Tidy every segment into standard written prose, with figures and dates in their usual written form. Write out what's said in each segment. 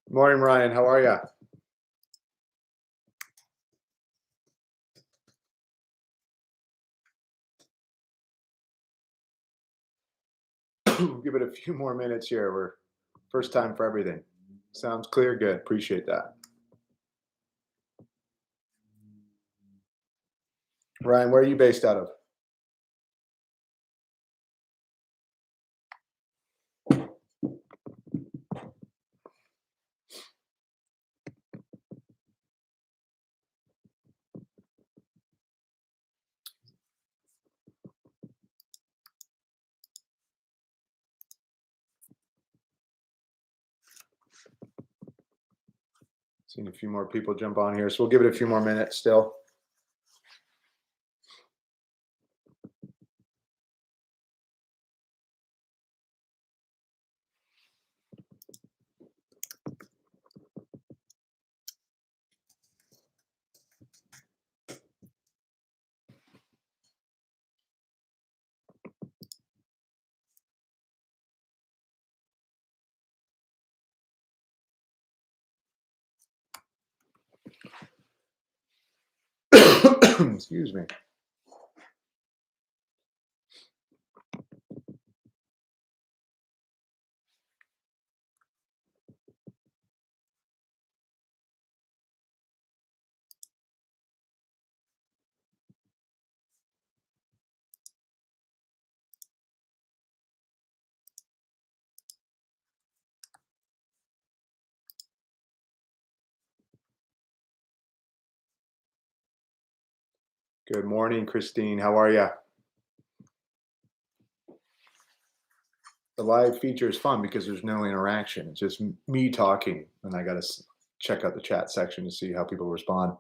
Morning, Ryan. How are you? Give it a few more minutes here. We're first time for everything. Sounds clear. Good. Appreciate that. Ryan, where are you based out of? Seeing a few more people jump on here, so we'll give it a few more minutes still. Excuse me. Good morning, Christine. How are you? The live feature is fun because there's no interaction. It's just me talking, and I got to check out the chat section to see how people respond.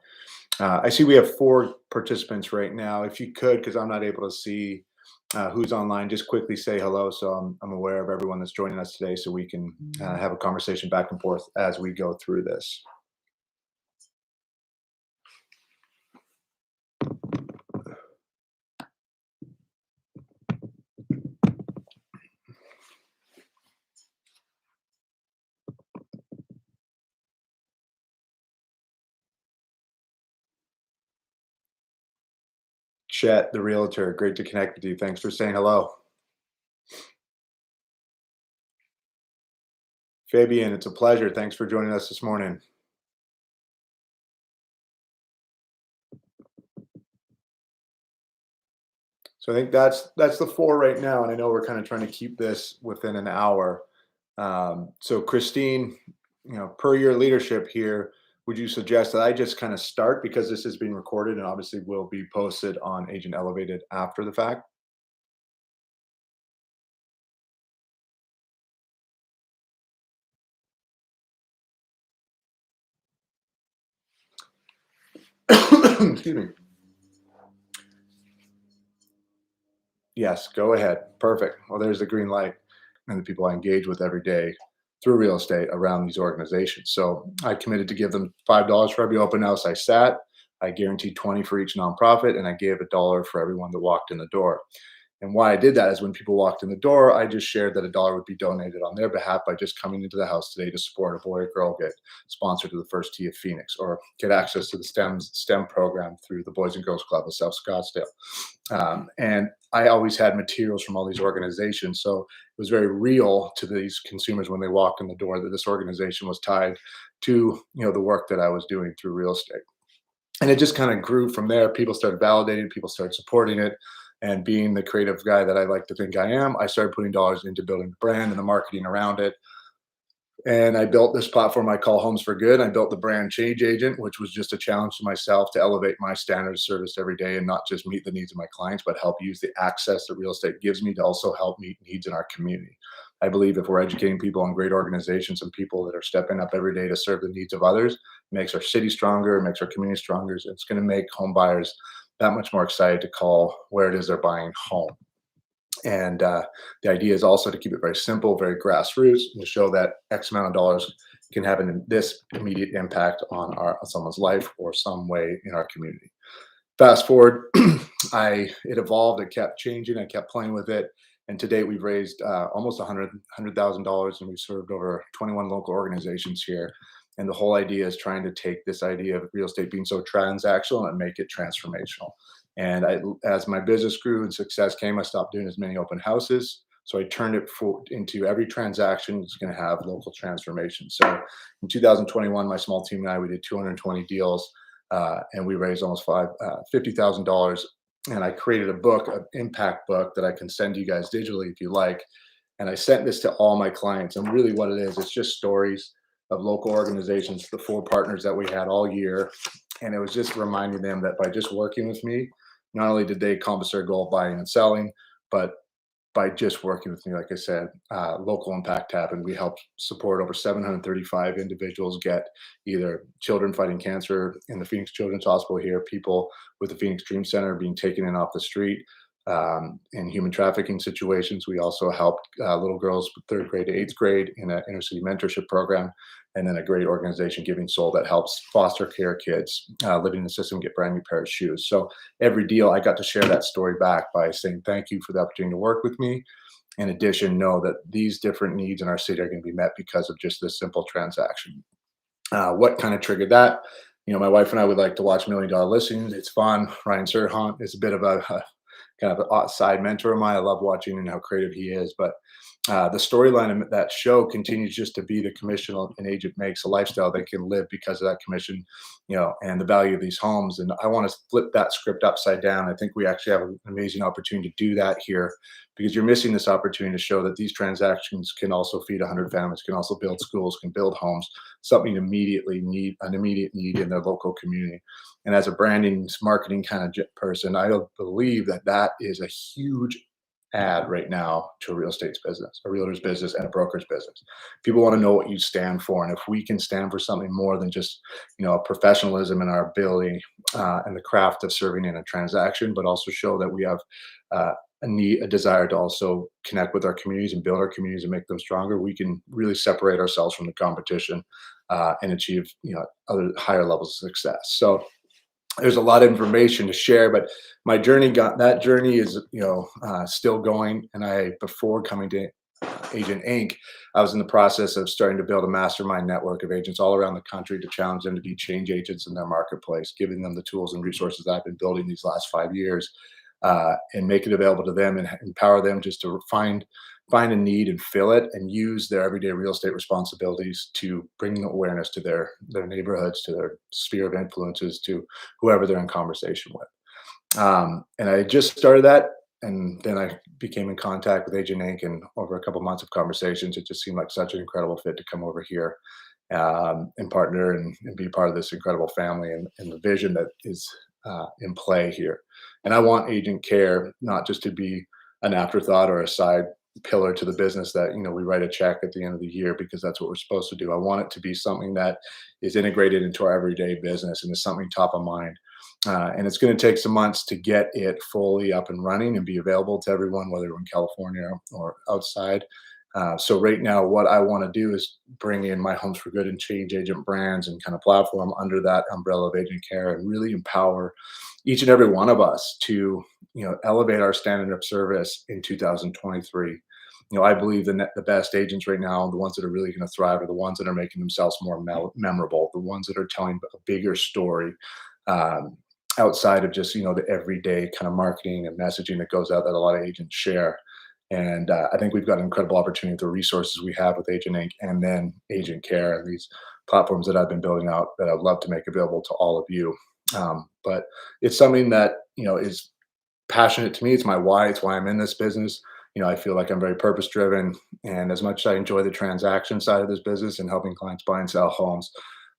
I see we have 4 participants right now. If you could, because I'm not able to see who's online, just quickly say hello so I'm aware of everyone that's joining us today so we can have a conversation back and forth as we go through this. Chet, the realtor, great to connect with you. Thanks for saying hello. Fabian, it's a pleasure. Thanks for joining us this morning. So I think that's the 4 right now, and I know we're kind of trying to keep this within an hour. So Christine, per your leadership here, would you suggest that I just kind of start, because this is being recorded and obviously will be posted on Agent Elevated after the fact? Excuse me. Yes, go ahead. Perfect. Well, there's the green light, and the people I engage with every day through real estate around these organizations. So I committed to give them $5 for every open house I sat. I guaranteed 20 for each nonprofit, and I gave a dollar for everyone that walked in the door. And why I did that is when people walked in the door, I just shared that a dollar would be donated on their behalf by just coming into the house today to support a boy or girl get sponsored to the first tee of Phoenix, or get access to the STEM program through the Boys and Girls Club of South Scottsdale. And I always had materials from all these organizations. So it was very real to these consumers when they walked in the door that this organization was tied to, the work that I was doing through real estate. And it just kind of grew from there. People started validating, people started supporting it. And being the creative guy that I like to think I am, I started putting dollars into building the brand and the marketing around it. And I built this platform I call Homes for Good. I built the brand Change Agent, which was just a challenge to myself to elevate my standard of service every day and not just meet the needs of my clients, but help use the access that real estate gives me to also help meet needs in our community. I believe if we're educating people on great organizations and people that are stepping up every day to serve the needs of others, it makes our city stronger, it makes our community stronger. It's going to make home buyers that much more excited to call where it is they're buying home. And the idea is also to keep it very simple, very grassroots, and to show that X amount of dollars can have this immediate impact on someone's life or some way in our community. Fast forward, it evolved, it kept changing, I kept playing with it, and to date we've raised almost $100,000, and we've served over 21 local organizations here. And the whole idea is trying to take this idea of real estate being so transactional and make it transformational. And as my business grew and success came, I stopped doing as many open houses. So I turned it into every transaction is going to have local transformation. So in 2021, my small team and I, we did 220 deals, and we raised almost $50,000. And I created a book, an impact book that I can send you guys digitally if you like. And I sent this to all my clients. And really what it is, it's just stories of local organizations, the 4 partners that we had all year. And it was just reminding them that by just working with me, not only did they accomplish their goal of buying and selling, but by just working with me, like I said, local impact happened. We helped support over 735 individuals get either children fighting cancer in the Phoenix Children's Hospital here, people with the Phoenix Dream Center being taken in off the street, in human trafficking situations. We also helped little girls 3rd grade to 8th grade in an inner city mentorship program, and then a great organization, Giving Soul, that helps foster care kids living in the system get brand new pair of shoes. So every deal, I got to share that story back by saying thank you for the opportunity to work with me. In addition, know that these different needs in our city are going to be met because of just this simple transaction. What kind of triggered that? My wife and I would like to watch Million Dollar Listings. It's fun. Ryan Serhant is a bit of a kind of a side mentor of mine. I love watching and how creative he is. But the storyline of that show continues just to be the commission an agent makes, a lifestyle they can live because of that commission, and the value of these homes. And I want to flip that script upside down. I think we actually have an amazing opportunity to do that here, because you're missing this opportunity to show that these transactions can also feed 100 families, can also build schools, can build homes, something an immediate need in their local community. And as a branding, marketing kind of person, I believe that that is a huge add right now to a real estate's business, a realtor's business, and a broker's business. People want to know what you stand for, and if we can stand for something more than just professionalism and our ability and the craft of serving in a transaction, but also show that we have a desire to also connect with our communities and build our communities and make them stronger, we can really separate ourselves from the competition and achieve other higher levels of success. So there's a lot of information to share, but my journey is still going. And before coming to Agent Inc., I was in the process of starting to build a mastermind network of agents all around the country to challenge them to be change agents in their marketplace, giving them the tools and resources I've been building these last 5 years, and make it available to them and empower them just to find a need and fill it, and use their everyday real estate responsibilities to bring awareness to their neighborhoods, to their sphere of influences, to whoever they're in conversation with. And I just started that, and then I became in contact with Agent Inc. And over a couple months of conversations, it just seemed like such an incredible fit to come over here and partner and be part of this incredible family and the vision that is in play here. And I want agent care not just to be an afterthought or a side pillar to the business that we write a check at the end of the year because that's what we're supposed to do. I want it to be something that is integrated into our everyday business and is something top of mind. And it's going to take some months to get it fully up and running and be available to everyone, whether in California or outside. So right now, what I want to do is bring in my Homes for Good and Change Agent brands and kind of platform under that umbrella of agent care and really empower each and every one of us to elevate our standard of service in 2023. I believe the best agents right now, the ones that are really going to thrive, are the ones that are making themselves more memorable, the ones that are telling a bigger story, um, outside of just the everyday kind of marketing and messaging that goes out that a lot of agents share. And I think we've got an incredible opportunity with the resources we have with Agent Inc. and then Agent Care and these platforms that I've been building out that I'd love to make available to all of you. But it's something that is passionate to me. It's my why. It's why I'm in this business. I feel like I'm very purpose driven, and as much as I enjoy the transaction side of this business and helping clients buy and sell homes,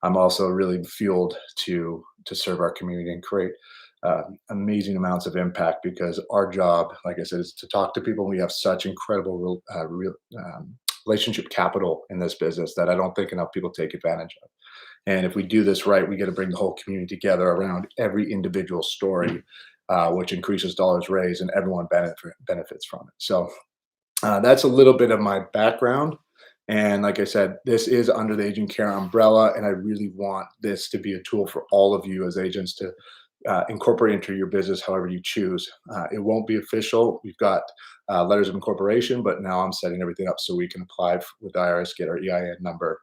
I'm also really fueled to serve our community and create amazing amounts of impact because our job, like I said, is to talk to people. We have such incredible relationship capital in this business that I don't think enough people take advantage of. And if we do this right, we get to bring the whole community together around every individual story, which increases dollars raised and everyone benefits from it. So that's a little bit of my background. And like I said, this is under the agent care umbrella. And I really want this to be a tool for all of you as agents to incorporate into your business however you choose. It won't be official. We've got letters of incorporation, but now I'm setting everything up so we can apply with IRS, get our EIN number.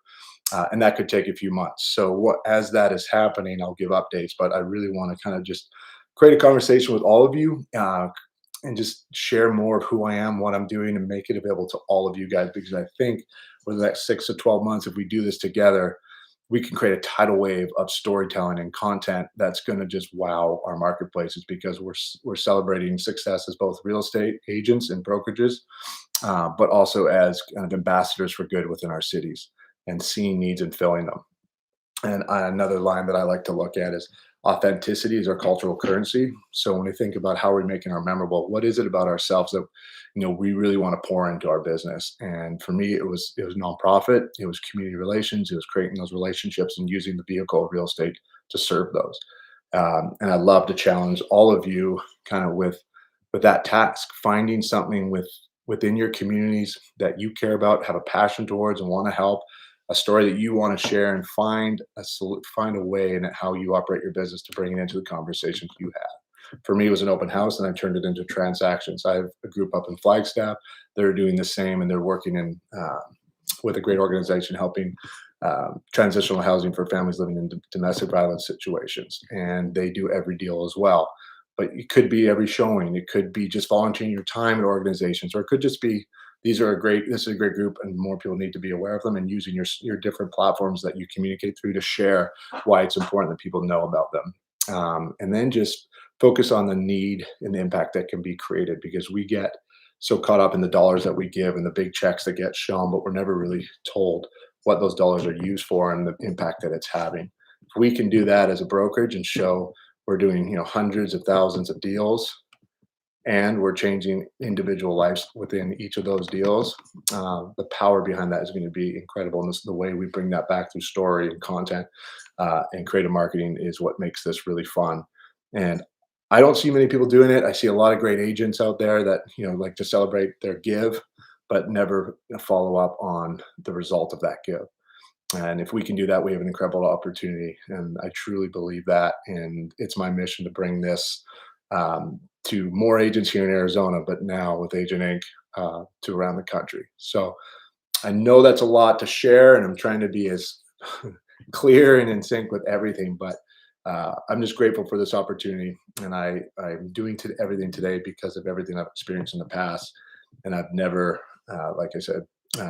And that could take a few months. So as that is happening, I'll give updates, but I really want to kind of just create a conversation with all of you, and just share more of who I am, what I'm doing, and make it available to all of you guys. Because I think over the next 6 to 12 months, if we do this together, we can create a tidal wave of storytelling and content that's going to just wow our marketplaces because we're celebrating success as both real estate agents and brokerages, but also as kind of ambassadors for good within our cities and seeing needs and filling them. And another line that I like to look at is authenticity is our cultural currency. So when we think about how we're making our memorable, what is it about ourselves that we really want to pour into our business? And for me, it was nonprofit, it was community relations, it was creating those relationships and using the vehicle of real estate to serve those. And I love to challenge all of you kind of with that task, finding something within your communities that you care about, have a passion towards, and want to help, a story that you want to share, and find a way in how you operate your business to bring it into the conversations you have. For me, it was an open house, and I turned it into transactions. I have a group up in Flagstaff. They're doing the same, and they're working in with a great organization helping transitional housing for families living in domestic violence situations. And they do every deal as well. But it could be every showing. It could be just volunteering your time at organizations, or it could just be this is a great group and more people need to be aware of them, and using your different platforms that you communicate through to share why it's important that people know about them. And then just focus on the need and the impact that can be created, because we get so caught up in the dollars that we give and the big checks that get shown, but we're never really told what those dollars are used for and the impact that it's having. If we can do that as a brokerage and show we're doing hundreds of thousands of deals, and we're changing individual lives within each of those deals, the power behind that is going to be incredible. And this, the way we bring that back through story and content and creative marketing is what makes this really fun. And I don't see many people doing it. I see a lot of great agents out there that like to celebrate their give, but never follow up on the result of that give. And if we can do that, we have an incredible opportunity. And I truly believe that. And it's my mission to bring this to more agents here in Arizona, but now with Agent Inc. To around the country. So I know that's a lot to share, and I'm trying to be as clear and in sync with everything. But I'm just grateful for this opportunity, and I'm doing everything today because of everything I've experienced in the past. And I've never, like I said,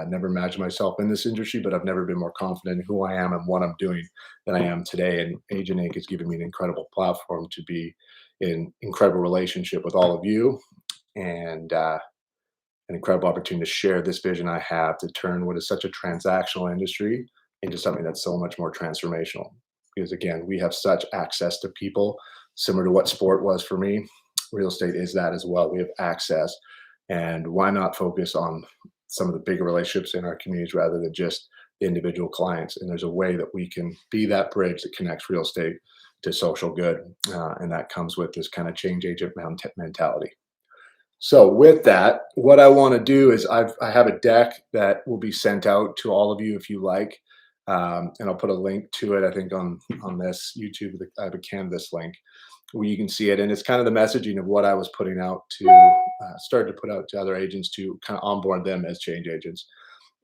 never imagined myself in this industry, but I've never been more confident in who I am and what I'm doing than I am today. And Agent Inc. has given me an incredible platform to be in incredible relationship with all of you, and an incredible opportunity to share this vision I have to turn what is such a transactional industry into something that's so much more transformational. Because again, we have such access to people, similar to what sport was for me. Real estate is that as well. We have access, and why not focus on some of the bigger relationships in our communities rather than just the individual clients? And there's a way that we can be that bridge that connects real estate to social good, and that comes with this kind of change agent mentality. So with that, what I want to do is I have a deck that will be sent out to all of you if you like, and I'll put a link to it. I think on this YouTube, I have a Canvas link where you can see it, and it's kind of the messaging of what I was putting out to started to put out to other agents to kind of onboard them as change agents.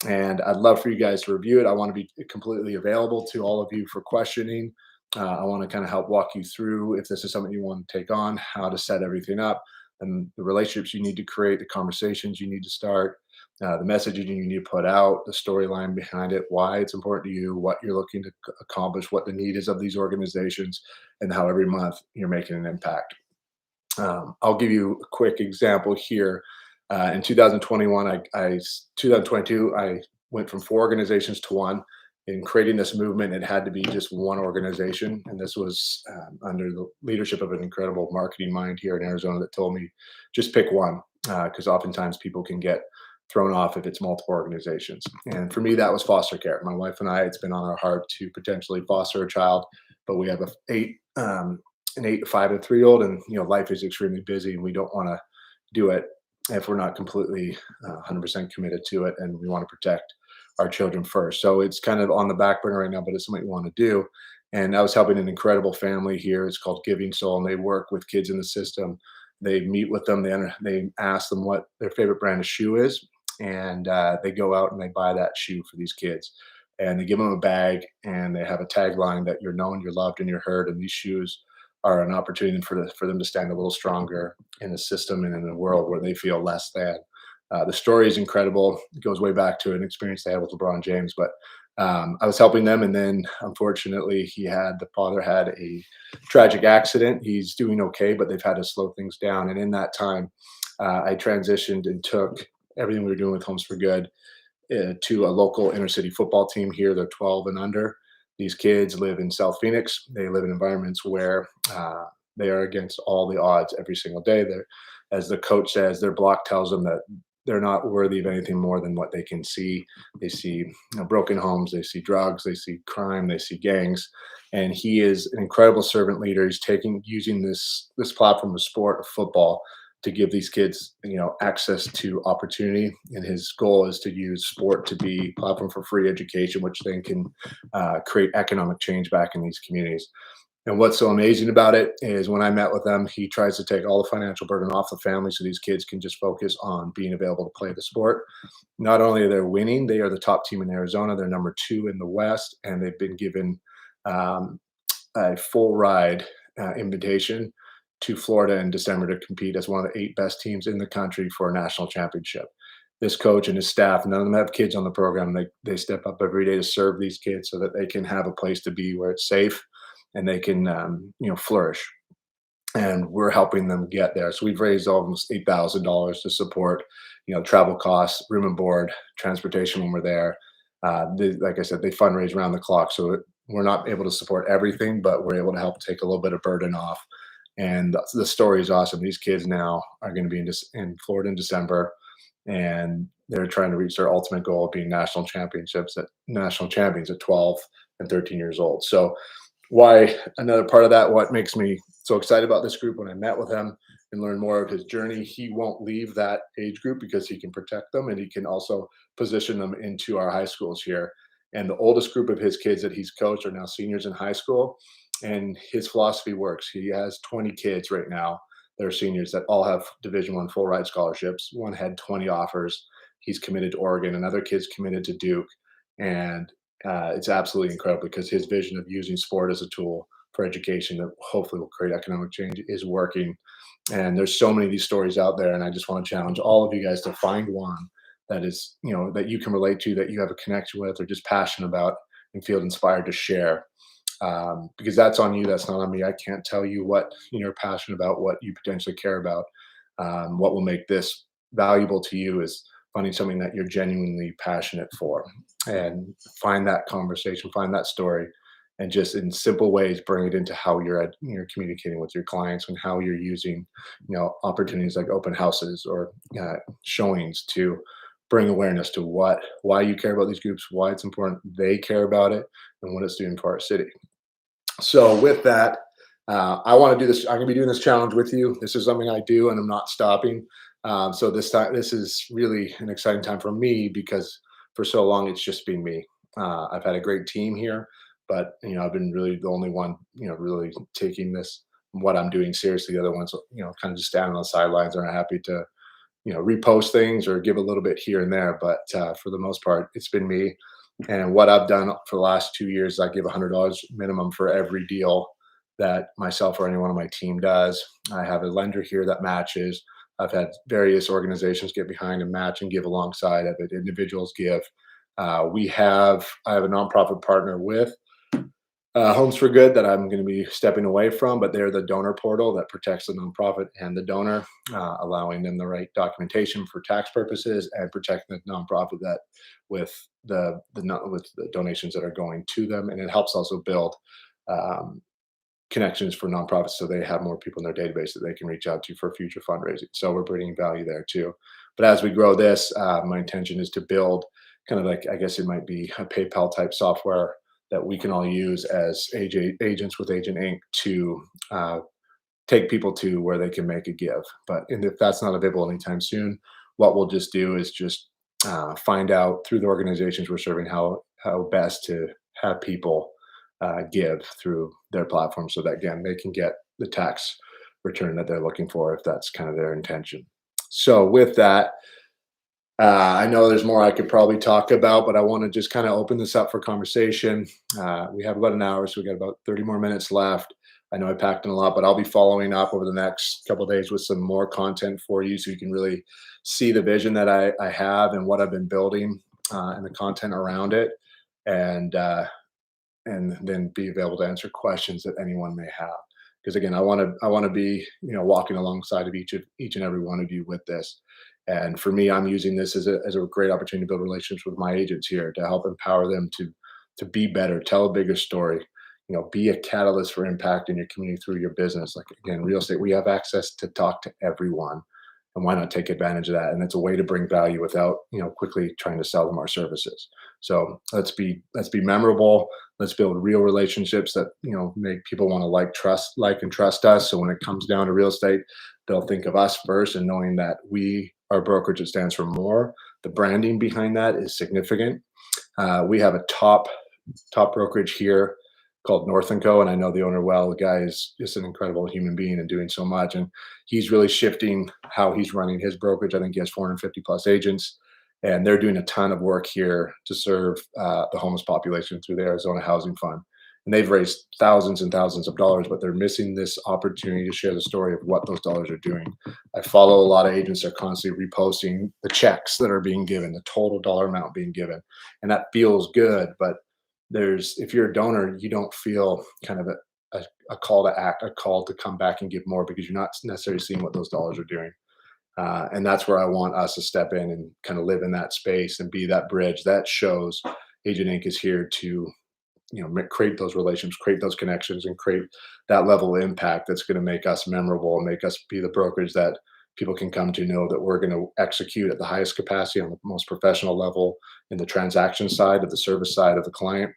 And I'd love for you guys to review it. I want to be completely available to all of you for questioning. I want to kind of help walk you through if this is something you want to take on, how to set everything up, and the relationships you need to create, the conversations you need to start, the messaging you need to put out, the storyline behind it, why it's important to you, what you're looking to accomplish, what the need is of these organizations, and how every month you're making an impact. I'll give you a quick example here. In 2021, 2022, I went from 4 organizations to one. In creating this movement, it had to be just one organization, and this was under the leadership of an incredible marketing mind here in Arizona that told me just pick one, because oftentimes people can get thrown off if it's multiple organizations. And for me, that was foster care. My wife and I, it's been on our heart to potentially foster a child, but we have an 8, 5, and 3-year-old, and life is extremely busy, and we don't want to do it if we're not completely 100% committed to it, and we want to protect our children first. So it's kind of on the back burner right now, but it's something we want to do. And I was helping an incredible family here. It's called Giving Soul, and they work with kids in the system. They meet with them. They ask them what their favorite brand of shoe is, and they go out and they buy that shoe for these kids. And they give them a bag, and they have a tagline that you're known, you're loved, and you're heard. And these shoes are an opportunity for them to stand a little stronger in the system and in a world where they feel less than. The story is incredible. It goes way back to an experience they had with LeBron James, but I was helping them, and then unfortunately, the father had a tragic accident. He's doing okay, but they've had to slow things down. And in that time, I transitioned and took everything we were doing with Homes for Good to a local inner city football team here. They're 12 and under. These kids live in South Phoenix. They live in environments where they are against all the odds every single day. As the coach says, their block tells them that they're not worthy of anything more than what they can see. They see broken homes, they see drugs, they see crime, they see gangs. And he is an incredible servant leader. He's using this platform of sport, of football, to give these kids access to opportunity. And his goal is to use sport to be a platform for free education, which then can create economic change back in these communities. And what's so amazing about it is when I met with them, he tries to take all the financial burden off the family so these kids can just focus on being available to play the sport. Not only are they winning, they are the top team in Arizona. They're number 2 in the West, and they've been given a full ride invitation to Florida in December to compete as one of the 8 best teams in the country for a national championship. This coach and his staff, none of them have kids on the program. They step up every day to serve these kids so that they can have a place to be where it's safe and they can flourish. And we're helping them get there. So we've raised almost $8,000 to support travel costs, room and board, transportation when we're there. Like I said, they fundraise around the clock, so we're not able to support everything, but we're able to help take a little bit of burden off. And the story is awesome. These kids now are going to be in Florida in December, and they're trying to reach their ultimate goal of being national champions at 12 and 13 years old. So another part of that, what makes me so excited about this group, when I met with him and learned more of his journey, he won't leave that age group because he can protect them, and he can also position them into our high schools here. And the oldest group of his kids that he's coached are now seniors in high school, and his philosophy works. He has 20 kids right now that are seniors that all have Division I full ride scholarships. One had 20 offers. He's committed to Oregon. Another kid's committed to Duke. And it's absolutely incredible because his vision of using sport as a tool for education that hopefully will create economic change is working. And there's so many of these stories out there. And I just want to challenge all of you guys to find one that is, that you can relate to, that you have a connection with, or just passionate about and feel inspired to share. Because that's on you. That's not on me. I can't tell you what you're passionate about, what you potentially care about. What will make this valuable to you is finding something that you're genuinely passionate for, and find that conversation, find that story, and just in simple ways bring it into how you're communicating with your clients, and how you're using opportunities like open houses or showings to bring awareness to why you care about these groups, why it's important they care about it, and what it's doing for our city. So with that, I want to do this. I'm going to be doing this challenge with you. This is something I do, and I'm not stopping. So this is really an exciting time for me because for so long it's just been me. I've had a great team here, but I've been really the only one, really taking this what I'm doing seriously. The other ones, kind of just standing on the sidelines and are happy to, repost things or give a little bit here and there. But for the most part, it's been me. And what I've done for the last 2 years, I give $100 minimum for every deal that myself or anyone on my team does. I have a lender here that matches. I've had various organizations get behind and match and give alongside of it. Individuals give. I have a nonprofit partner with Homes for Good that I'm going to be stepping away from, but they're the donor portal that protects the nonprofit and the donor, allowing them the right documentation for tax purposes and protecting the nonprofit that with with the donations that are going to them, and it helps also build um, connections for nonprofits so they have more people in their database that they can reach out to for future fundraising. So we're bringing value there too. But as we grow this, my intention is to build kind of like, I guess it might be a PayPal type software that we can all use as agents with Agent Inc. to take people to where they can make a give. And if that's not available anytime soon, what we'll just do is just find out through the organizations we're serving how best to have people give through their platform, so that again they can get the tax return that they're looking for if that's kind of their intention. So with that, I know there's more I could probably talk about, but I want to just kind of open this up for conversation. We have about an hour, so we got about 30 more minutes left. I know I packed in a lot, but I'll be following up over the next couple of days with some more content for you, so you can really see the vision that I have and what I've been building, and the content around it, and then be available to answer questions that anyone may have. Because again, I want to be walking alongside of each and every one of you with this. And for me, I'm using this as a great opportunity to build relationships with my agents here to help empower them to be better, tell a bigger story, be a catalyst for impact in your community through your business. Like again, real estate, we have access to talk to everyone, and why not take advantage of that? And it's a way to bring value without quickly trying to sell them our services. So let's be memorable. Let's build real relationships that make people want to like and trust us. So when it comes down to real estate, they'll think of us first, and knowing that we are brokerage that stands for more. The branding behind that is significant. We have a top brokerage here called North and Co. And I know the owner well. The guy is just an incredible human being and doing so much. And he's really shifting how he's running his brokerage. I think he has 450 plus agents, and they're doing a ton of work here to serve the homeless population through the Arizona Housing Fund. And they've raised thousands and thousands of dollars, but they're missing this opportunity to share the story of what those dollars are doing. I follow a lot of agents that are constantly reposting the checks that are being given, the total dollar amount being given. And that feels good, but if you're a donor, you don't feel kind of a call to act, a call to come back and give more, because you're not necessarily seeing what those dollars are doing. And that's where I want us to step in and kind of live in that space and be that bridge that shows Agent Inc. is here to create those relationships, create those connections, and create that level of impact that's going to make us memorable and make us be the brokerage that people can come to know that we're going to execute at the highest capacity on the most professional level in the transaction side of the service side of the client,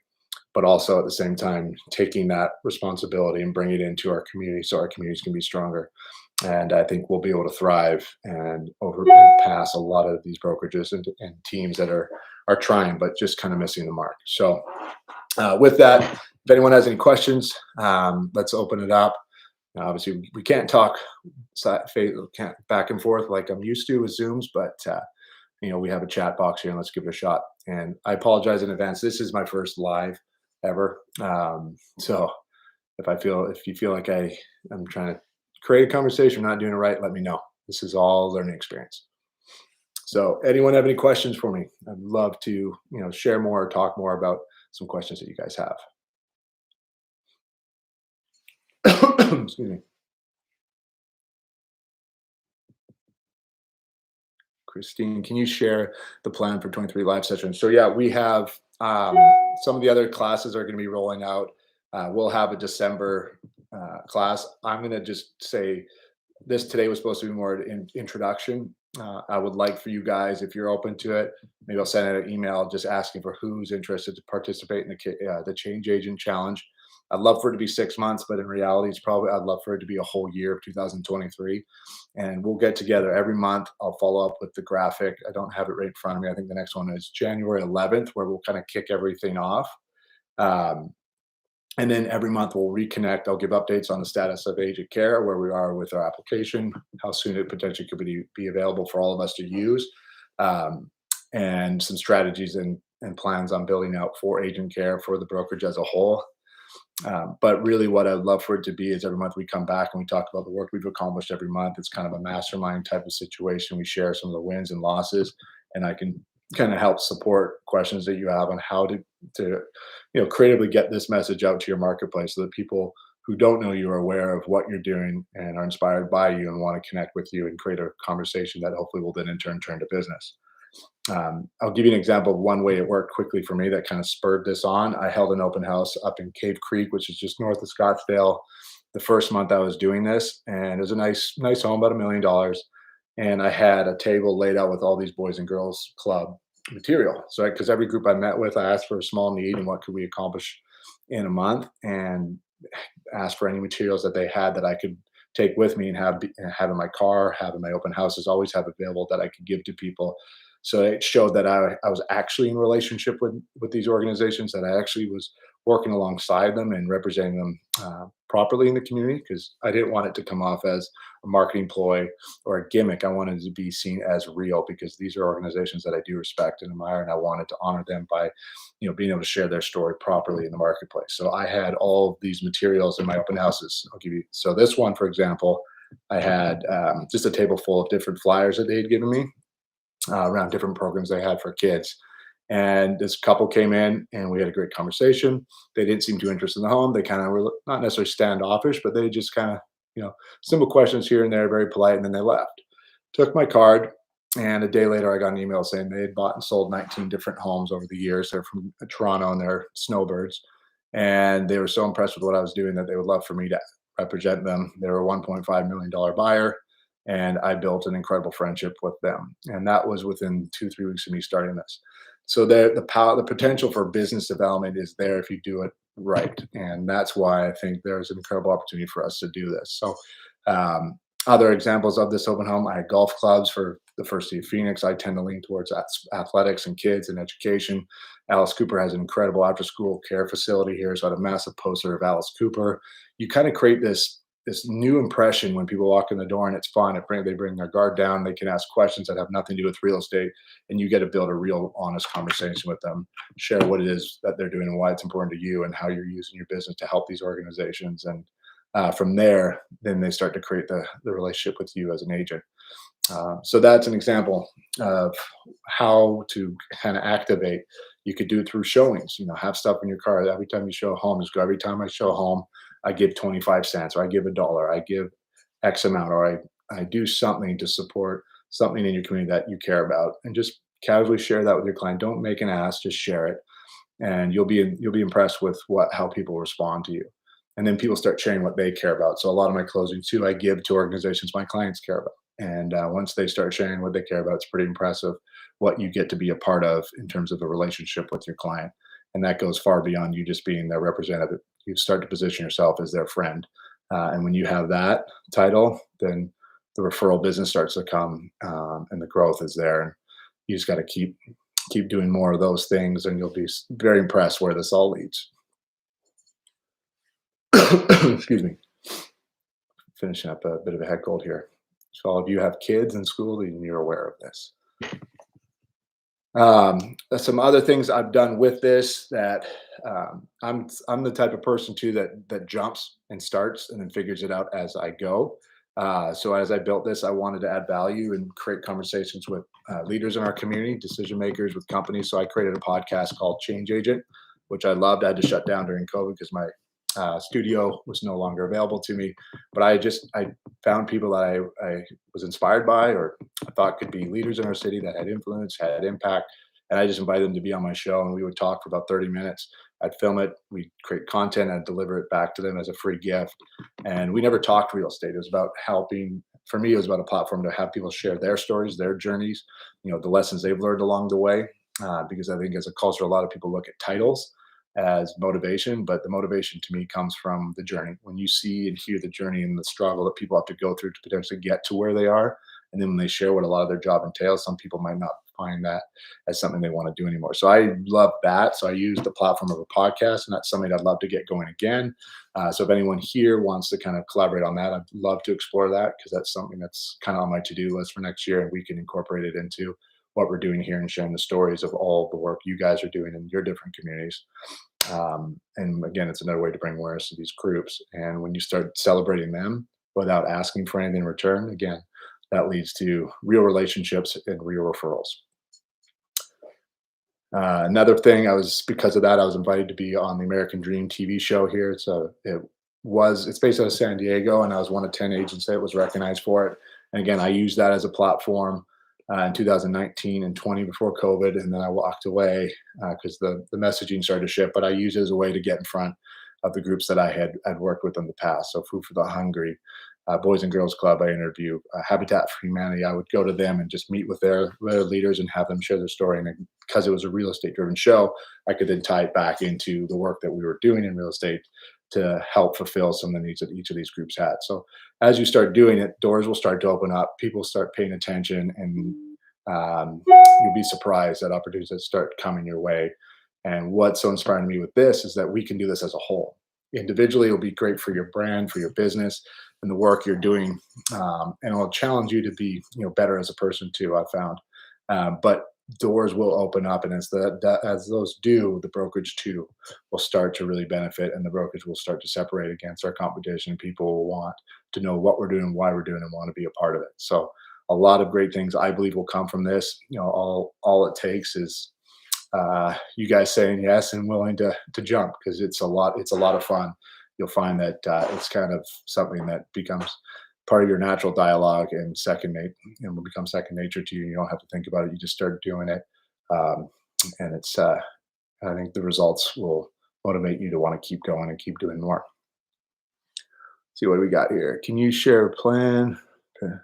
but also at the same time taking that responsibility and bring it into our community so our communities can be stronger. And I think we'll be able to thrive and pass a lot of these brokerages and teams that are trying but just kind of missing the mark. So with that, if anyone has any questions, let's open it up. Obviously, we can't talk back and forth like I'm used to with Zooms, but we have a chat box here, and let's give it a shot. And I apologize in advance. This is my first live ever, so if you feel like I'm trying to create a conversation, not doing it right, let me know. This is all learning experience. So, anyone have any questions for me? I'd love to share more or talk more about some questions that you guys have. Excuse me. Christine, can you share the plan for 23 live sessions? So yeah, we have some of the other classes are going to be rolling out. We'll have a December class. I'm going to just say this today was supposed to be more an introduction. I would like for you guys, if you're open to it, maybe I'll send out an email just asking for who's interested to participate in the Change Agent Challenge. I'd love for it to be 6 months, but in reality, it's probably I'd love for it to be a whole year of 2023. And we'll get together every month. I'll follow up with the graphic. I don't have it right in front of me. I think the next one is January 11th, where we'll kind of kick everything off. Um, and then every month we'll reconnect. I'll give updates on the status of agent care, where we are with our application, how soon it potentially could be available for all of us to use, um, and some strategies and plans on building out for agent care for the brokerage as a whole. But really, what I'd love for it to be is every month we come back and we talk about the work we've accomplished every month. It's kind of a mastermind type of situation. We share some of the wins and losses, and I can kind of help support questions that you have on how to creatively get this message out to your marketplace so that people who don't know you are aware of what you're doing and are inspired by you and want to connect with you and create a conversation that hopefully will then in turn turn to business. I'll give you an example of one way it worked quickly for me that kind of spurred this on. I held an open house up in Cave Creek, which is just north of Scottsdale, the first month I was doing this, and it was a nice home, about $1 million. And I had a table laid out with all these boys and girls club material. So, because every group I met with, I asked for a small need and what could we accomplish in a month, and asked for any materials that they had that I could take with me and have in my car, have in my open houses, always have available that I could give to people. So it showed that I was actually in relationship with these organizations, that I actually was working alongside them and representing them properly in the community, because I didn't want it to come off as a marketing ploy or a gimmick. I wanted it to be seen as real, because these are organizations that I do respect and admire, and I wanted to honor them by, being able to share their story properly in the marketplace. So I had all of these materials in my open houses. I'll give you, so this one, for example, I had just a table full of different flyers that they had given me around different programs they had for kids. And this couple came in and we had a great conversation. They didn't seem too interested in the home. They kind of were not necessarily standoffish, but they just kind of, simple questions here and there, very polite. And then they left. Took my card. And a day later, I got an email saying they had bought and sold 19 different homes over the years. They're from Toronto and they're snowbirds. And they were so impressed with what I was doing that they would love for me to represent them. They were a $1.5 million buyer. And I built an incredible friendship with them. And that was within 2-3 weeks of me starting this. So the potential for business development is there if you do it right. And that's why I think there's an incredible opportunity for us to do this. So other examples of this open home, I had golf clubs for the First City of Phoenix. I tend to lean towards athletics and kids and education. Alice Cooper has an incredible after school care facility here. So I had a massive poster of Alice Cooper. You kind of create this new impression when people walk in the door, and it's fun. They bring their guard down. They can ask questions that have nothing to do with real estate, and you get to build a real honest conversation with them, share what it is that they're doing and why it's important to you and how you're using your business to help these organizations. And from there, then they start to create the relationship with you as an agent. So that's an example of how to kind of activate. You could do it through showings, have stuff in your car. Every time you show a home, just go, every time I show a home, I give 25 cents, or I give $1, I give X amount, or I do something to support something in your community that you care about, and just casually share that with your client. Don't make an ask, just share it. And you'll be impressed with how people respond to you. And then people start sharing what they care about. So a lot of my closings too, I give to organizations my clients care about. And once they start sharing what they care about, it's pretty impressive what you get to be a part of in terms of a relationship with your client. And that goes far beyond you just being their representative. You start to position yourself as their friend. And when you have that title, then the referral business starts to come, and the growth is there. And you just got to keep doing more of those things, and you'll be very impressed where this all leads. Excuse me. Finishing up a bit of a head cold here. So all of you have kids in school, and you're aware of this. Some other things I've done with this that I'm the type of person too that jumps and starts and then figures it out as I go. So as I built this, I wanted to add value and create conversations with leaders in our community, decision makers, with companies. So I created a podcast called Change Agent, which I loved. I had to shut down during COVID because my studio was no longer available to me. But I found people that I was inspired by or I thought could be leaders in our city that had influence, had impact, and I just invited them to be on my show, and we would talk for about 30 minutes. I'd film it, we'd create content, I'd deliver it back to them as a free gift. And we never talked real estate. It was about helping. For me, it was about a platform to have people share their stories, their journeys, the lessons they've learned along the way. Because I think as a culture, a lot of people look at titles as motivation, but the motivation to me comes from the journey. When you see and hear the journey and the struggle that people have to go through to potentially get to where they are, and then when they share what a lot of their job entails, some people might not find that as something they want to do anymore. So I love that. So I use the platform of a podcast, and that's something I'd love to get going again. So if anyone here wants to kind of collaborate on that, I'd love to explore that because that's something that's kind of on my to-do list for next year, and we can incorporate it into what we're doing here and sharing the stories of all the work you guys are doing in your different communities. And again, it's another way to bring awareness to these groups. And when you start celebrating them without asking for anything in return, again, that leads to real relationships and real referrals. Another thing, because of that, I was invited to be on the American Dream TV show here. It's based out of San Diego, and I was one of 10 agents that was recognized for it. And again, I used that as a platform in 2019 and 20 before COVID, and then I walked away because the messaging started to shift. But I used it as a way to get in front of the groups that I had worked with in the past. So Food for the Hungry, Boys and Girls Club, I interview Habitat for Humanity. I would go to them and just meet with their leaders and have them share their story. And because it was a real estate driven show, I could then tie it back into the work that we were doing in real estate to help fulfill some of the needs that each of these groups had. So as you start doing it, doors will start to open up, people start paying attention, and you'll be surprised at opportunities that start coming your way. And what's so inspiring to me with this is that we can do this as a whole. Individually, it'll be great for your brand, for your business, and the work you're doing, and it'll challenge you to be, better as a person too. I found, but doors will open up, and as those do, the brokerage too will start to really benefit, and the brokerage will start to separate against our competition. People will want to know what we're doing, why we're doing, and want to be a part of it. So, a lot of great things I believe will come from this. All it takes is you guys saying yes and willing to jump, because it's a lot of fun. You'll find that it's kind of something that becomes part of your natural dialogue and will become second nature to you. You don't have to think about it. You just start doing it. And I think the results will motivate you to want to keep going and keep doing more. See what we got here. Can you share a plan? Okay.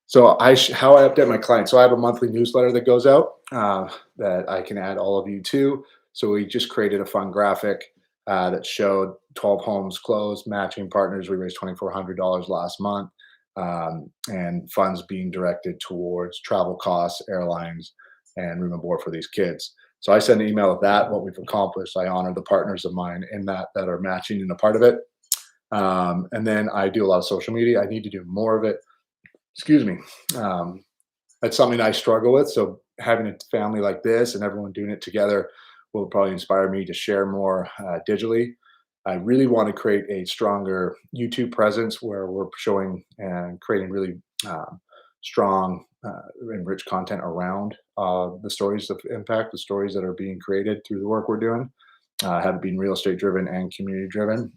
So how I update my clients. So I have a monthly newsletter that goes out that I can add all of you to. So we just created a fun graphic that showed 12 homes closed, matching partners. We raised $2,400 last month, and funds being directed towards travel costs, airlines, and room and board for these kids. So I send an email of that, what we've accomplished. I honor the partners of mine in that are matching and a part of it. And then I do a lot of social media. I need to do more of it. Excuse me. That's something I struggle with. So having a family like this and everyone doing it together will probably inspire me to share more digitally. I really want to create a stronger YouTube presence where we're showing and creating really strong and rich content around the stories of impact, the stories that are being created through the work we're doing, have it been real estate driven and community driven.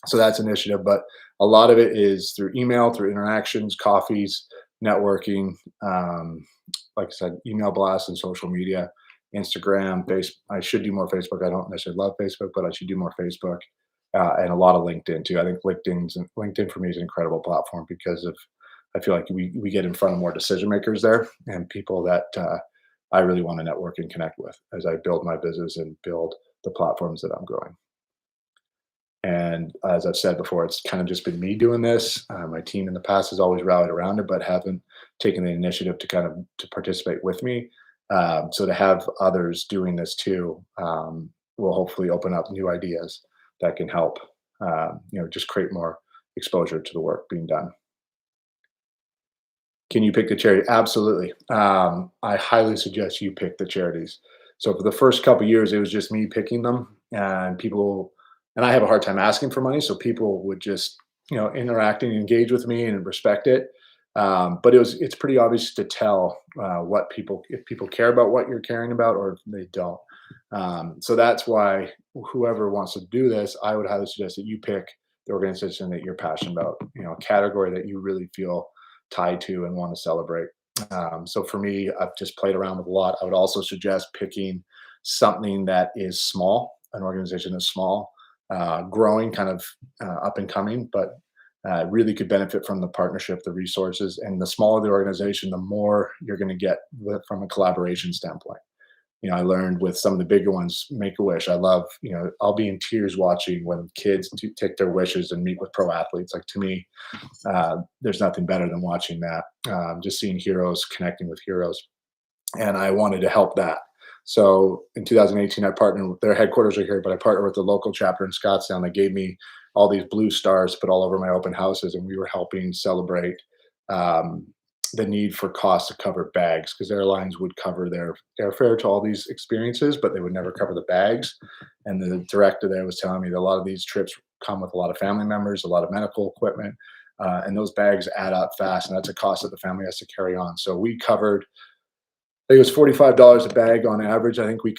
So that's initiative, but a lot of it is through email, through interactions, coffees, networking, like I said, email blasts and social media, Instagram, Facebook. I should do more Facebook. I don't necessarily love Facebook, but I should do more Facebook, and a lot of LinkedIn too. I think LinkedIn for me is an incredible platform because I feel like we get in front of more decision makers there and people that I really want to network and connect with as I build my business and build the platforms that I'm growing. And as I've said before, it's kind of just been me doing this. My team in the past has always rallied around it, but haven't taken the initiative to participate with me. So to have others doing this too will hopefully open up new ideas that can help, just create more exposure to the work being done. Can you pick the charity? Absolutely. I highly suggest you pick the charities. So for the first couple of years, it was just me picking them, and I have a hard time asking for money, so people would just interact and engage with me and respect it. But it's pretty obvious to tell if people care about what you're caring about or if they don't. So that's why whoever wants to do this, I would highly suggest that you pick the organization that you're passionate about, a category that you really feel tied to and want to celebrate. So for me, I've just played around with a lot. I would also suggest picking something that is small, an organization that's small, growing, kind of up and coming, but really could benefit from the partnership, the resources, and the smaller the organization, the more you're going to get from a collaboration standpoint. I learned with some of the bigger ones, Make a Wish. I love, I'll be in tears watching when kids take their wishes and meet with pro athletes. Like, to me, there's nothing better than watching that. Just seeing heroes connecting with heroes, and I wanted to help that. So in 2018, I partnered with their headquarters are here, but I partnered with the local chapter in Scottsdale. And they gave me all these blue stars to put all over my open houses, and we were helping celebrate um, the need for cost to cover bags, because airlines would cover their airfare to all these experiences, but they would never cover the bags. And the director there was telling me that a lot of these trips come with a lot of family members, a lot of medical equipment, and those bags add up fast, and that's a cost that the family has to carry on. So we covered, I think it was $45 a bag on average. I think we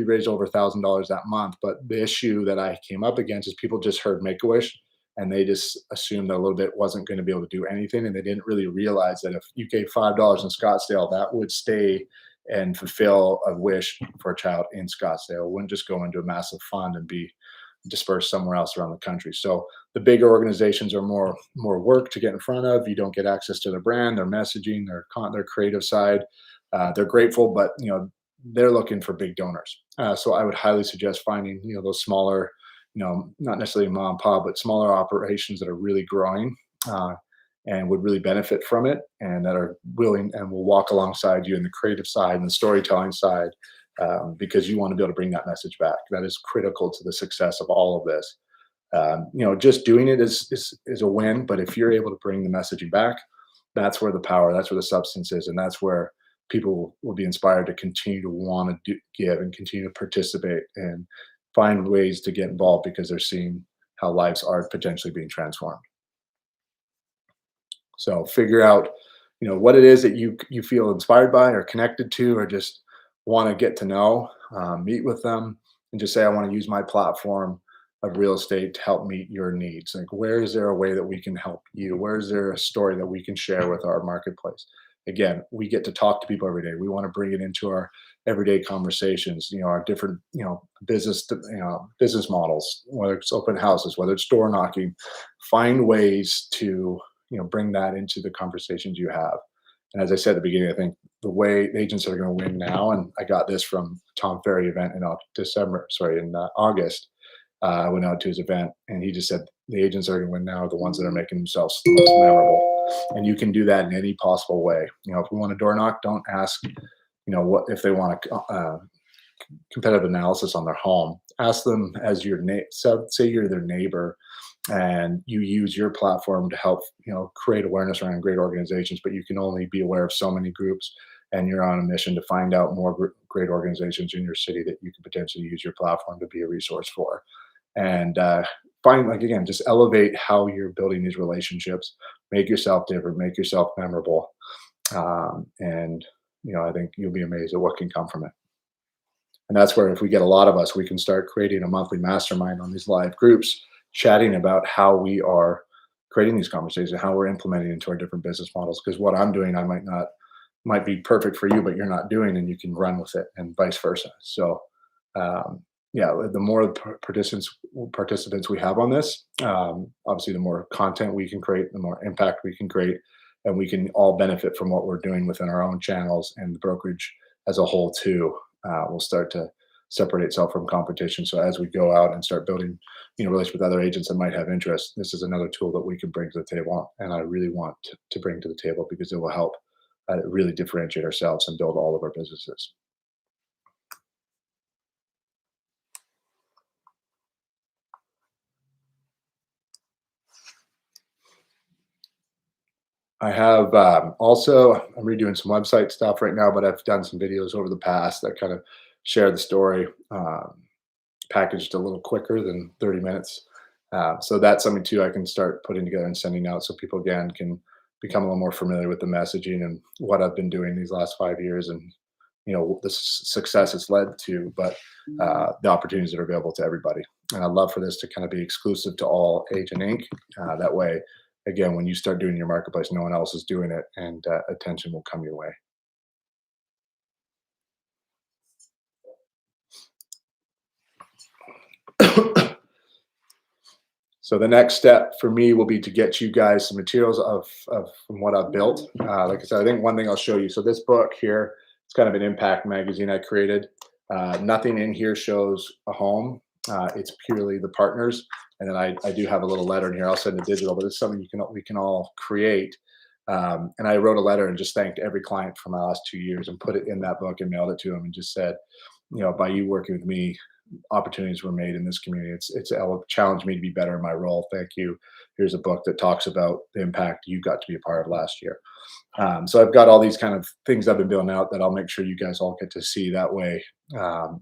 raised over $1,000 that month. But the issue that I came up against is people just heard Make a Wish and they just assumed that a little bit wasn't going to be able to do anything. And they didn't really realize that if you gave $5 in Scottsdale, that would stay and fulfill a wish for a child in Scottsdale. It wouldn't just go into a massive fund and be dispersed somewhere else around the country. So the bigger organizations are more work to get in front of. You don't get access to their brand, their messaging, their creative side. They're grateful, but they're looking for big donors. So I would highly suggest finding those smaller, not necessarily mom and pop, but smaller operations that are really growing and would really benefit from it, and that are willing and will walk alongside you in the creative side and the storytelling side, because you want to be able to bring that message back. That is critical to the success of all of this. Just doing it is a win, but if you're able to bring the messaging back, that's where the power, that's where the substance is, and that's where people will be inspired to continue to want to give and continue to participate and find ways to get involved, because they're seeing how lives are potentially being transformed. So figure out, what it is that you feel inspired by or connected to, or just want to get to know. Meet with them and just say, I want to use my platform of real estate to help meet your needs. Like, where is there a way that we can help you? Where is there a story that we can share with our marketplace? Again, we get to talk to people every day. We want to bring it into our everyday conversations. Our different, business models, whether it's open houses, whether it's door knocking. Find ways to bring that into the conversations you have. And as I said at the beginning, I think the way agents are going to win now, and I got this from Tom Ferry event in August. I went out to his event, and he just said the agents that are going to win now are the ones that are making themselves the most memorable. And you can do that in any possible way. If we want to door knock, don't ask, what if they want a competitive analysis on their home. Ask them as your neighbor. So say you're their neighbor, and you use your platform to help create awareness around great organizations, but you can only be aware of so many groups, and you're on a mission to find out more great organizations in your city that you can potentially use your platform to be a resource for. And find, like, again, just elevate how you're building these relationships. Make yourself different, make yourself memorable. And I think you'll be amazed at what can come from it. And that's where, if we get a lot of us, we can start creating a monthly mastermind on these live groups, chatting about how we are creating these conversations, how we're implementing into our different business models. Because what I'm doing, might be perfect for you, but you're not doing, and you can run with it, and vice versa. So, yeah, the more participants we have on this, obviously, the more content we can create, the more impact we can create, and we can all benefit from what we're doing within our own channels, and the brokerage as a whole too will start to separate itself from competition. So as we go out and start building, relations with other agents that might have interest, this is another tool that we can bring to the table, and I really want to bring to the table, because it will help really differentiate ourselves and build all of our businesses. I have also, I'm redoing some website stuff right now, but I've done some videos over the past that kind of share the story, packaged a little quicker than 30 minutes. So that's something too I can start putting together and sending out, so people again can become a little more familiar with the messaging and what I've been doing these last 5 years, and the success it's led to, but the opportunities that are available to everybody. And I'd love for this to kind of be exclusive to all Agent Inc. That way, again, when you start doing your marketplace, no one else is doing it, and attention will come your way. So the next step for me will be to get you guys some materials of from what I've built. Like I said, I think one thing I'll show you. So this book here, it's kind of an impact magazine I created. Nothing in here shows a home. It's purely the partners. And then I do have a little letter in here. I'll send it digital, but it's something we can all create. And I wrote a letter and just thanked every client for my last 2 years and put it in that book and mailed it to them and just said, by you working with me, opportunities were made in this community. It'll challenge me to be better in my role. Thank you. Here's a book that talks about the impact you got to be a part of last year. So I've got all these kind of things I've been building out that I'll make sure you guys all get to see. That way,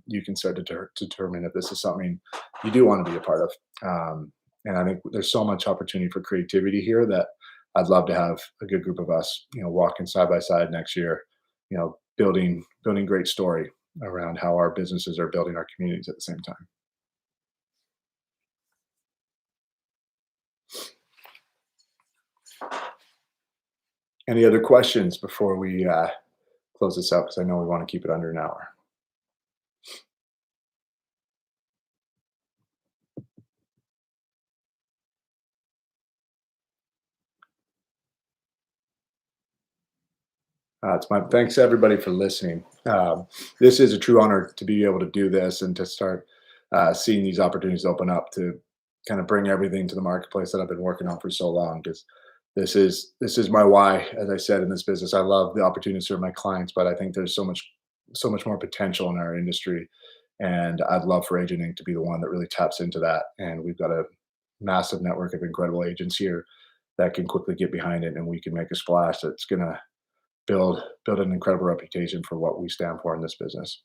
you can start to determine if this is something you do want to be a part of. And I think there's so much opportunity for creativity here that I'd love to have a good group of us, walking side by side next year, building great story around how our businesses are building our communities at the same time. Any other questions before we close this out? Because I know we want to keep it under an hour. It's my thanks everybody for listening. This is a true honor to be able to do this and to start seeing these opportunities open up to kind of bring everything to the marketplace that I've been working on for so long. Because this is my why, as I said in this business. I love the opportunity to serve my clients, but I think there's so much more potential in our industry, and I'd love for Agent Inc. to be the one that really taps into that. And we've got a massive network of incredible agents here that can quickly get behind it, and we can make a splash that's going to build an incredible reputation for what we stand for in this business.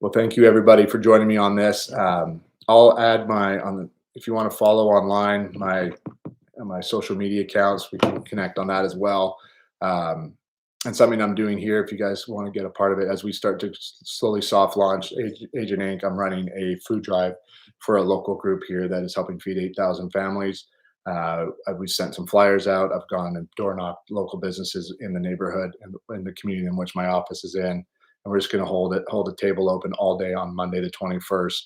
Well, thank you everybody for joining me on this. I'll add if you want to follow online, my social media accounts, we can connect on that as well. And something I'm doing here, if you guys want to get a part of it, as we start to slowly soft launch Agent Inc., I'm running a food drive for a local group here that is helping feed 8,000 families. We sent some flyers out. I've gone and door knocked local businesses in the neighborhood and in the community in which my office is in. And we're just going to hold a table open all day on Monday the 21st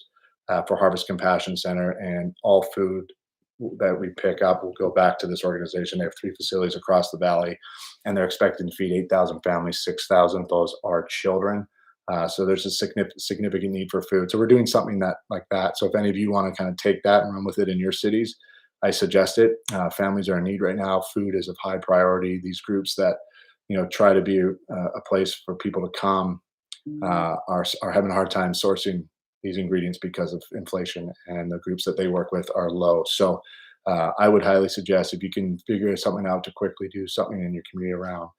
for Harvest Compassion Center, and all food that we pick up will go back to this organization. They have 3 facilities across the valley, and they're expecting to feed 8,000 families. 6,000 of those are children. So there's a significant need for food. So we're doing something like that. So if any of you want to kind of take that and run with it in your cities, I suggest it. Families are in need right now. Food is of high priority. These groups that try to be a place for people to come are having a hard time sourcing these ingredients because of inflation, and the groups that they work with are low. So I would highly suggest, if you can figure something out to quickly do something in your community around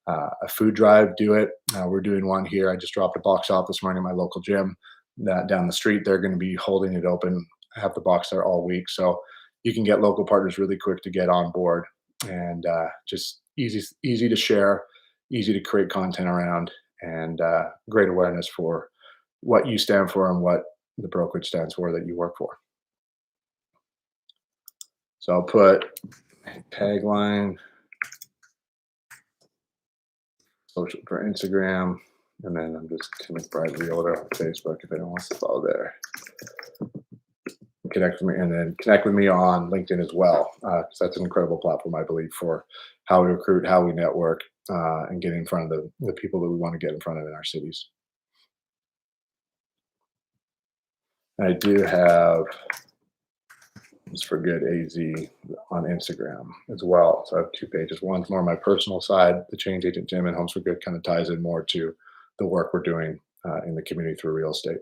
a food drive, do it. We're doing one here. I just dropped a box off this morning at my local gym that down the street. They're going to be holding it open, have the box there all week. So you can get local partners really quick to get on board, and just easy to share, easy to create content around, and great awareness for what you stand for and what the brokerage stands for that you work for. So I'll put tagline, social for Instagram, and then I'm just Tim McBride Realtor on Facebook if anyone wants to follow there. Connect with me on LinkedIn as well, because that's an incredible platform, I believe, for how we recruit, how we network, and get in front of the people that we want to get in front of in our cities. I do have Just for Good AZ on Instagram as well. So I have 2 pages. One's more my personal side, the Change Agent Jim, and Homes for Good kind of ties in more to the work we're doing in the community through real estate.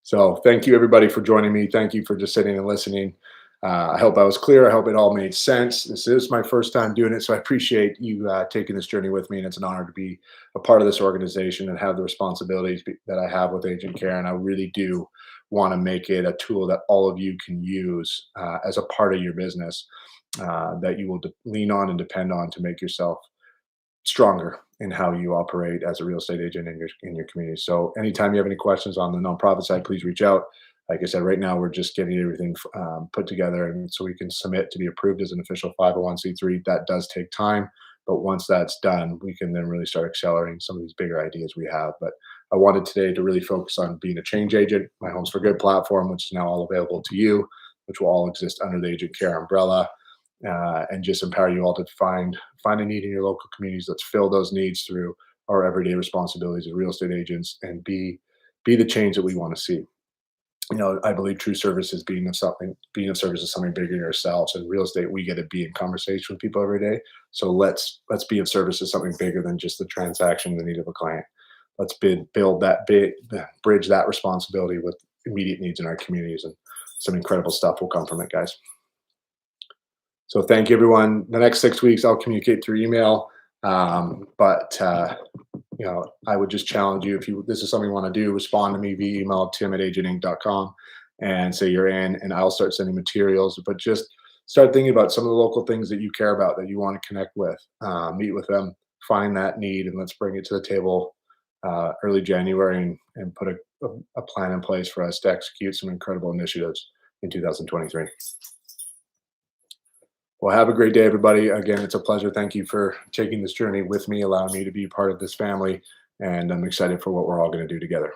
So thank you everybody for joining me. Thank you for just sitting and listening. I hope I was clear. I hope it all made sense. This is my first time doing it, so I appreciate you taking this journey with me, and it's an honor to be a part of this organization and have the responsibilities that I have with Agent Care. And I really do want to make it a tool that all of you can use as a part of your business, that you will lean on and depend on to make yourself stronger in how you operate as a real estate agent in your community. So anytime you have any questions on the nonprofit side, please reach out. Like I said, right now we're just getting everything put together, and so we can submit to be approved as an official 501c3. That does take time, but once that's done, we can then really start accelerating some of these bigger ideas we have. But I wanted today to really focus on being a change agent. My Homes for Good platform, which is now all available to you, which will all exist under the Agent Care umbrella, and just empower you all to find a need in your local communities. Let's fill those needs through our everyday responsibilities as real estate agents, and be the change that we want to see. I believe true service is being of service is something bigger than ourselves. In real estate, we get to be in conversation with people every day. So let's be of service to something bigger than just the transaction, the need of a client. Let's build that bridge that responsibility with immediate needs in our communities, and some incredible stuff will come from it, guys. So thank you, everyone. The next 6 weeks, I'll communicate through email. But I would just challenge you, if this is something you want to do, respond to me via email, tim@agentinc.com, and say you're in, and I'll start sending materials. But just start thinking about some of the local things that you care about, that you want to connect with, meet with them, find that need, and let's bring it to the table early January, and put a plan in place for us to execute some incredible initiatives in 2023. Well, have a great day, everybody. Again, it's a pleasure. Thank you for taking this journey with me, allowing me to be part of this family. And I'm excited for what we're all going to do together.